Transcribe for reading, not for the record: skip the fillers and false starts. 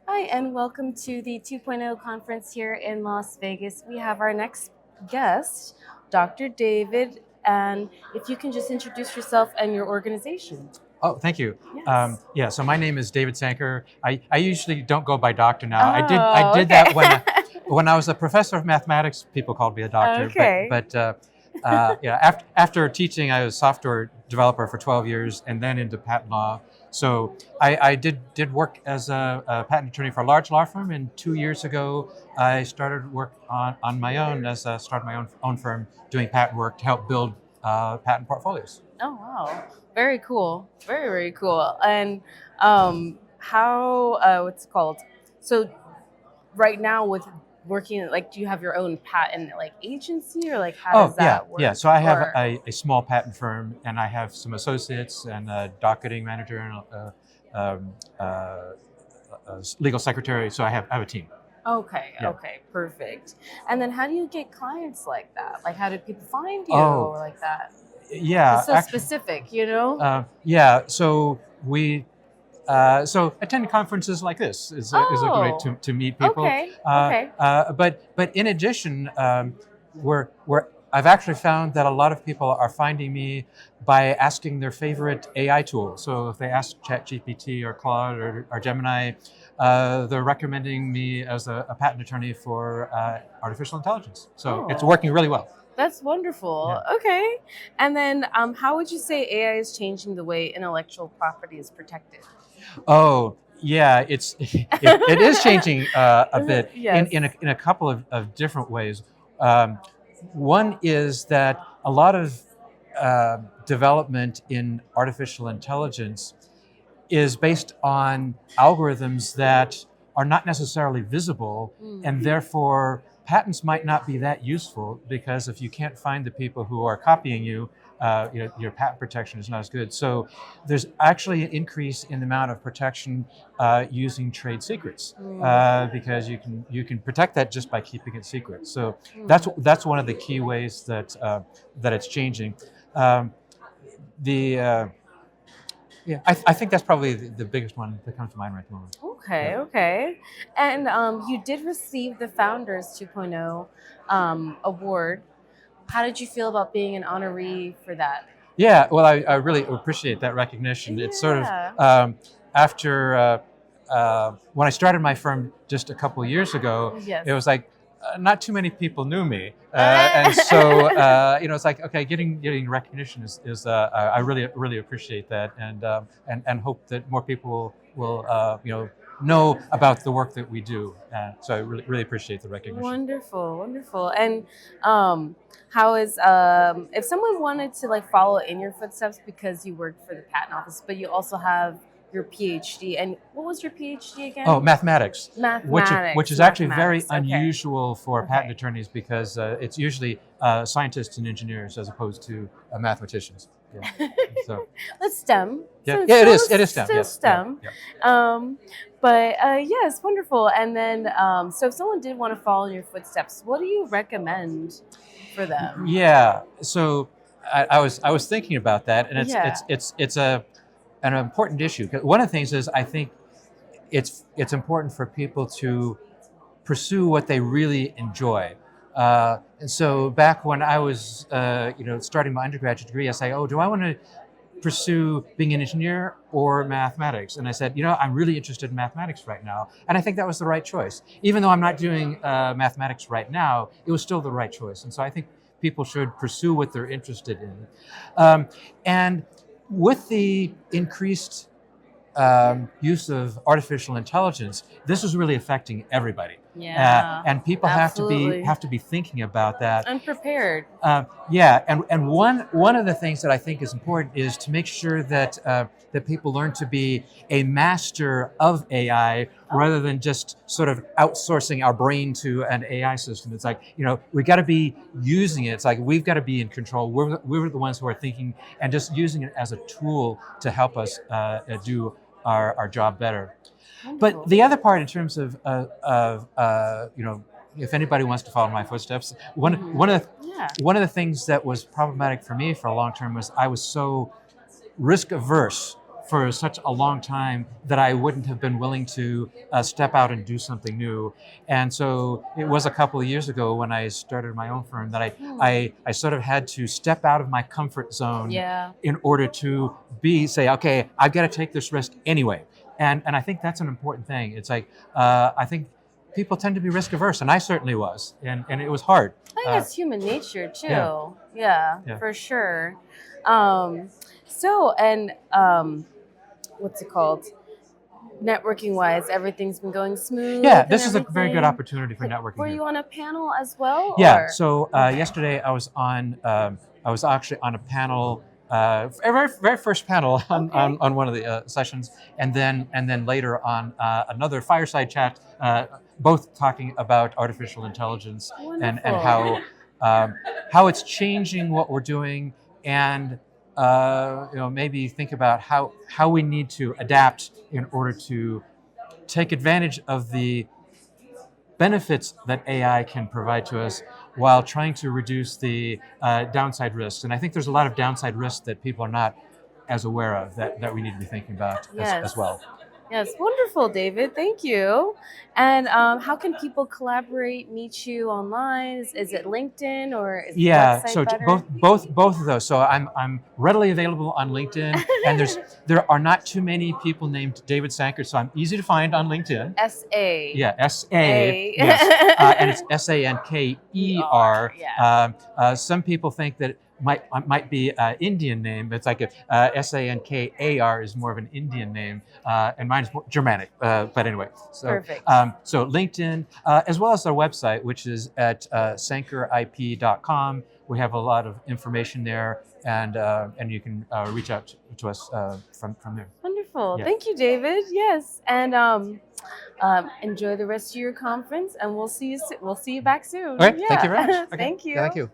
Hi, and welcome to the 2.0 conference here in Las Vegas. We have our next guest, Dr. David, and if you can just introduce yourself and your organization. Oh, thank you. Yes. So my name is David Sanker. I usually don't go by doctor now. I Oh, did okay. that when I was a professor of mathematics. People called me a doctor. Okay. Yeah, after teaching, I was a software developer for 12 years and then into patent law. So I did work as a patent attorney for a large law firm, and 2 years ago I started work on my own started my own firm doing patent work to help build patent portfolios. Oh, wow. Very cool. Very, very cool. And how, what's it called? So right now with working, like, do you have your own patent, like, agency, or like, how does Oh, that yeah. work? So I have Or, a small patent firm, and I have some associates and a docketing manager and um, a legal secretary. So I have a team. okay, Yeah. okay, perfect. And then how do you get clients like that? Like, how do people find you Oh, like that? yeah. It's so Actually, specific, you know? yeah. So attending conferences like this is a good way Oh, to meet people. okay, okay. But in addition, we're I've actually found that a lot of people are finding me by asking their favorite AI tool. So if they ask ChatGPT or Claude or Gemini, they're recommending me as a patent attorney for artificial intelligence. So it's Oh, working really well. that's Yeah. wonderful. Okay. And then how would you say AI is changing the way intellectual property is protected? Oh, yeah, it is changing a bit Yes. in a couple of different ways. Um, One is that a lot of development in artificial intelligence is based on algorithms that are not necessarily visible, and Mm. therefore patents might not be that useful because if you can't find the people who are copying you, your patent protection is not as good. So there's actually an increase in the amount of protection using trade secrets Mm. because you can protect that just by keeping it secret. So Mm. that's one of the key ways that it's changing. Um, the Yeah, I think that's probably the biggest one that comes to mind right at the moment. Yeah. Okay, okay. And you did receive the Founders 2.0 award. How did you feel about being an honoree for that? Yeah, well, I really appreciate that recognition. It's sort of Yeah. after when I started my firm just a couple of years ago, Yes. it was like not too many people knew me, and so it's like okay, getting recognition is I really appreciate that, and hope that more people will know about the work that we do. So I really appreciate the recognition. Wonderful, wonderful. And how is if someone wanted to like follow in your footsteps because you worked for the patent office, but you also have your PhD, and what was your PhD Oh, again? mathematics, which Mathematics, is actually very mathematics. Okay, unusual for patent okay. attorneys because it's usually scientists and engineers as opposed to mathematicians. Yeah. So That's STEM. yeah, So it's yeah, it is. still It is STEM. still Yes. Yeah. STEM. Yeah. Um, but yes, wonderful. And then so if someone did want to follow in your footsteps, what do you recommend for them? Yeah. So I was thinking about that, and Yeah. it's an important issue. 'Cause one of the things is I think it's important for people to pursue what they really enjoy. And so back when I was, starting my undergraduate degree, I say, oh, do I want to pursue being an engineer or mathematics? And I said, I'm really interested in mathematics right now. And I think that was the right choice. Even though I'm not doing mathematics right now, it was still the right choice. And so I think people should pursue what they're interested in. And with the increased use of artificial intelligence, this is really affecting everybody, Yeah. and people Absolutely. have to be thinking about that. Unprepared. Yeah, and one of the things that I think is important is to make sure that people learn to be a master of AI rather than just sort of outsourcing our brain to an AI system. It's like we got to be using it. It's like we've got to be in control. We're the ones who are thinking and just using it as a tool to help us do our job better. But Wonderful. the other part, in terms if anybody wants to follow my footsteps, Yeah. one of the things that was problematic for me for a long term was I was so risk averse for such a long time that I wouldn't have been willing to step out and do something new. And so it was a couple of years ago when I started my own firm that I sort of had to step out of my comfort zone Yeah. in order to say, okay, I've got to take this risk anyway. And I think that's an important thing. It's like, I think people tend to be risk averse, and I certainly was. And it was hard. I think that's human nature too. Yeah. Yeah, for sure. So, what's it called? Networking wise, everyth's been going smooth. Yeah, this is a very good opportunity for networking. Were here. you on a panel as well? Yeah. Or? So yesterday I was on. I was actually on a panel, very first panel on one of the sessions, and then later on another fireside chat, both talking about artificial intelligence and how it's changing what we're doing, and maybe think about how we need to adapt in order to take advantage of the benefits that AI can provide to us while trying to reduce the downside risks. And I think there's a lot of downside risks that people are not as aware of that we need to be thinking about as well. Yes, wonderful, David. Thank you. And how can people collaborate, meet you online? Is it LinkedIn or is the website so better? both of those. So I'm readily available on LinkedIn, and there are not too many people named David Sanker, so I'm easy to find on LinkedIn. S-A. Yeah, S-A. Yes, and it's Sanker. Yeah. Some people think that might be an Indian name, but it's like Sankar is more of an Indian name, and mine is more Germanic. But anyway, so Perfect. So LinkedIn, as well as our website, which is at SankerIP.com. We have a lot of information there, and you can reach out to us from there. Wonderful. Yeah. Thank you, David. Yes, and enjoy the rest of your conference, and we'll see you back soon. All right. Yeah. Thank you very much. Okay. Thank you. Thank you.